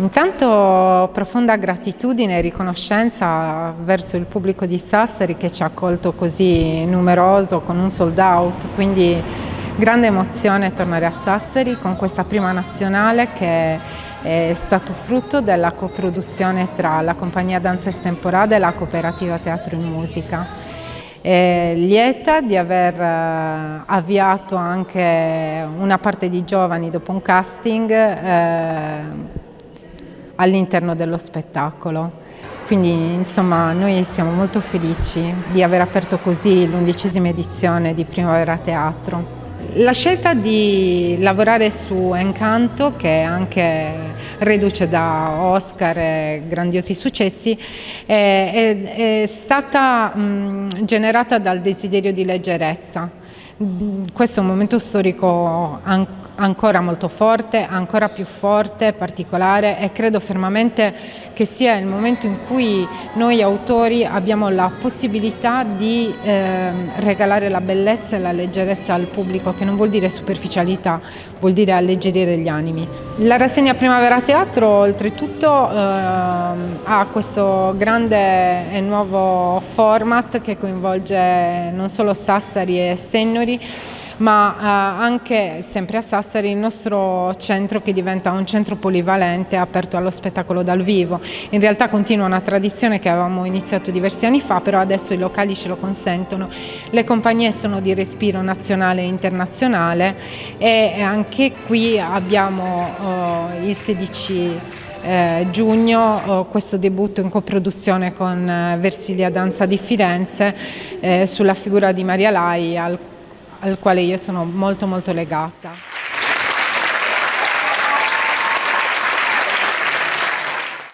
Intanto profonda gratitudine e riconoscenza verso il pubblico di Sassari che ci ha accolto così numeroso con un sold out, quindi grande emozione tornare a Sassari con questa prima nazionale che è stato frutto della coproduzione tra la compagnia Danza Estemporada e la cooperativa Teatro in Musica. Lieta di aver avviato anche una parte di giovani dopo un casting all'interno dello spettacolo. Quindi insomma noi siamo molto felici di aver aperto così l'11ª edizione di Primavera Teatro. La scelta di lavorare su Encanto, che è anche reduce da Oscar e grandiosi successi, è stata generata dal desiderio di leggerezza. Questo è un momento storico ancora molto forte, ancora più forte, particolare, e credo fermamente che sia il momento in cui noi autori abbiamo la possibilità di regalare la bellezza e la leggerezza al pubblico, che non vuol dire superficialità, vuol dire alleggerire gli animi. La rassegna Primavera Teatro oltretutto ha questo grande e nuovo format che coinvolge non solo Sassari e Sennori, ma anche sempre a Sassari il nostro centro, che diventa un centro polivalente aperto allo spettacolo dal vivo. In realtà continua una tradizione che avevamo iniziato diversi anni fa, però adesso i locali ce lo consentono. Le compagnie sono di respiro nazionale e internazionale e anche qui abbiamo il 16 giugno questo debutto in coproduzione con Versilia Danza di Firenze sulla figura di Maria Lai, al quale io sono molto legata.